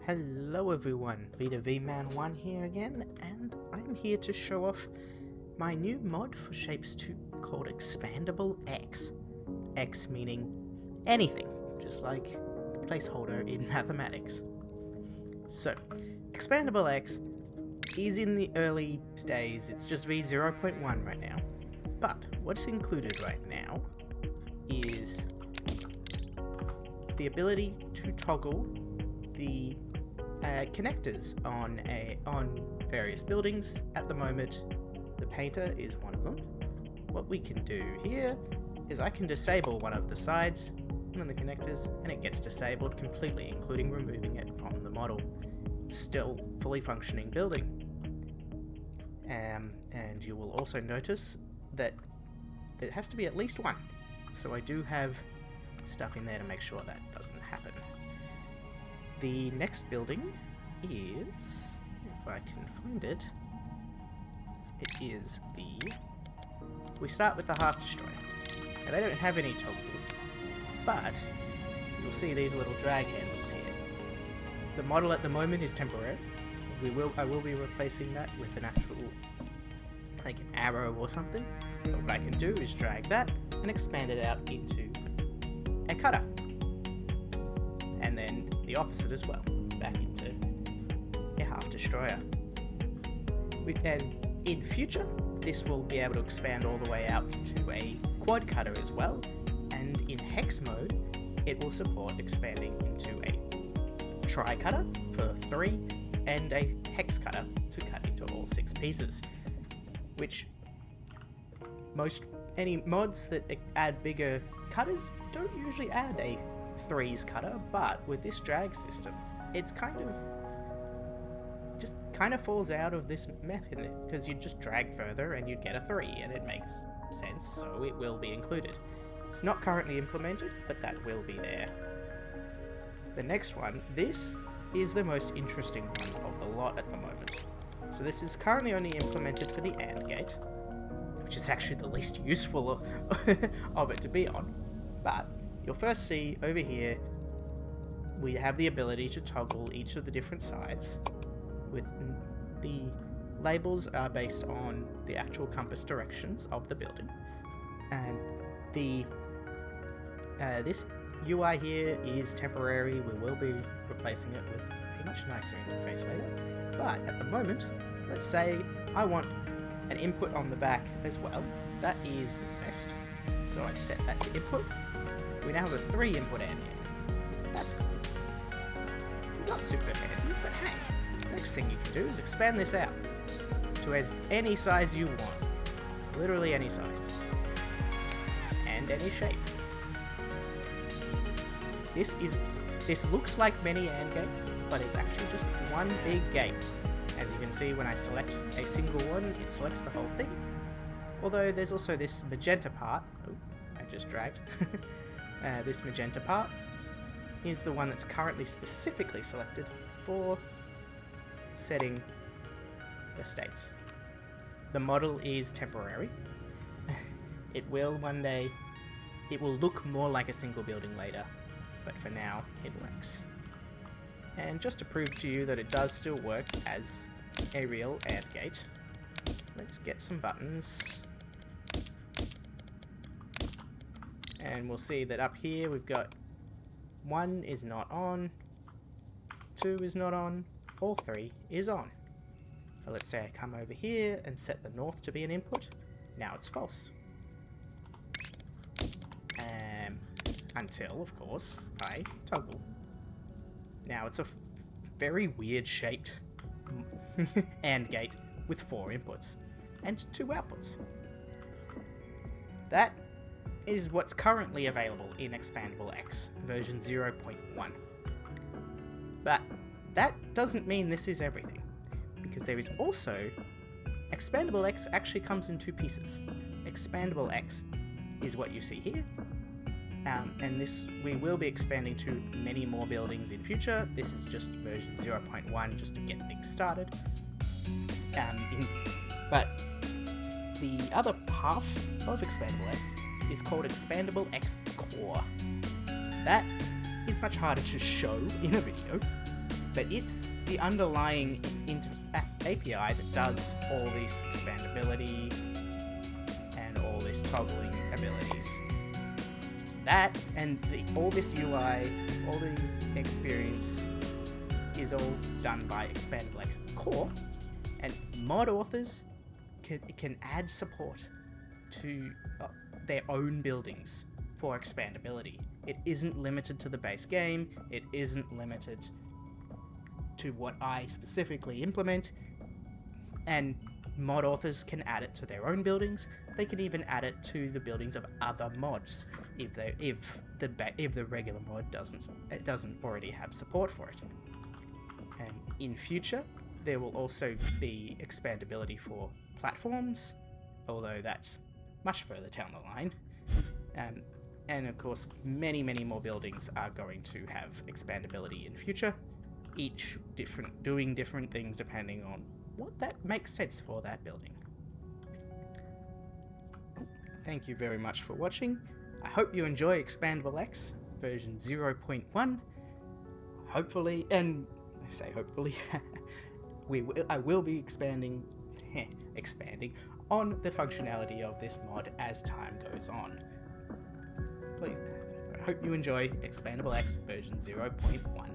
Hello everyone, v0.1 here again, and I'm here to show off my new mod for Shapez 2 called ExpandableX. X meaning anything, just like the placeholder in mathematics. So, ExpandableX is in the early days, it's just v0.1 right now, but what's included right now is the ability to toggle the connectors on various buildings. At the moment, the painter is one of them. What we can do here is I can disable one of the sides on the connectors, and it gets disabled completely, including removing it from the model. Still fully functioning building. And you will also notice that it has to be at least one. So I do have stuff in there to make sure that doesn't happen. The next building is, if I can find it, it is we start with the half destroyer. Now they don't have any toggle, but you'll see these little drag handles here. The model at the moment is temporary. I will be replacing that with an actual, like an arrow or something. But what I can do is drag that and expand it out into a cutter. And then the opposite as well, back into a half destroyer. And in future, this will be able to expand all the way out to a quad cutter as well. And in hex mode, it will support expanding into a tri cutter for 3 and a hex cutter to cut into all 6 pieces. Which any mods that add bigger cutters don't usually add a 3s cutter, but with this drag system, it's kind of falls out of this method, because you just drag further and you'd get a 3, and it makes sense, so it will be included. It's not currently implemented, but that will be there. The next one, this is the most interesting one of the lot at the moment. So this is currently only implemented for the AND gate, which is actually the least useful of it to be on, but you'll first see over here we have the ability to toggle each of the different sides. With the labels are based on the actual compass directions of the building, and this UI here is temporary. We will be replacing it with a much nicer interface later, but at the moment, let's say I want an input on the back as well. That is the best, so I set that to input. We now have a 3 input AND gate. That's cool. Not super handy, but hey, next thing you can do is expand this out to as any size you want. Literally any size. And any shape. This looks like many AND gates, but it's actually just one big gate. As you can see, when I select a single one, it selects the whole thing. Although there's also this magenta part. Oh, I just dragged. This magenta part is the one that's currently specifically selected for setting the states. The model is temporary. It will one day, it will look more like a single building later, but for now it works. And just to prove to you that it does still work as a real AND gate, let's get some buttons. And we'll see that up here we've got 1 is not on, 2 is not on, all 3 is on. So let's say I come over here and set the north to be an input. Now it's false. Until, of course, I toggle. Now it's a very weird shaped AND gate with 4 inputs and 2 outputs. That is what's currently available in ExpandableX version 0.1. But that doesn't mean this is everything, because there is also ExpandableX actually comes in 2 pieces. ExpandableX is what you see here, and this we will be expanding to many more buildings in future. This is just version 0.1 just to get things started. But the other half of ExpandableX is called ExpandableX Core. That is much harder to show in a video, but it's the underlying API that does all this expandability and all this toggling abilities. That and all this UI, all the experience is all done by ExpandableX core, and mod authors can add support to their own buildings for expandability. It isn't limited to the base game, it isn't limited to what I specifically implement, and mod authors can add it to their own buildings. They can even add it to the buildings of other mods if the regular mod doesn't already have support for it. And in future, there will also be expandability for platforms, although that's much further down the line. And of course, many more buildings are going to have expandability in future, each doing different things depending on what that makes sense for that building. Thank you very much for watching. I hope you enjoy ExpandableX version 0.1. Hopefully, and I say hopefully, I will be expanding on the functionality of this mod as time goes on. Please, I hope you enjoy ExpandableX version 0.1.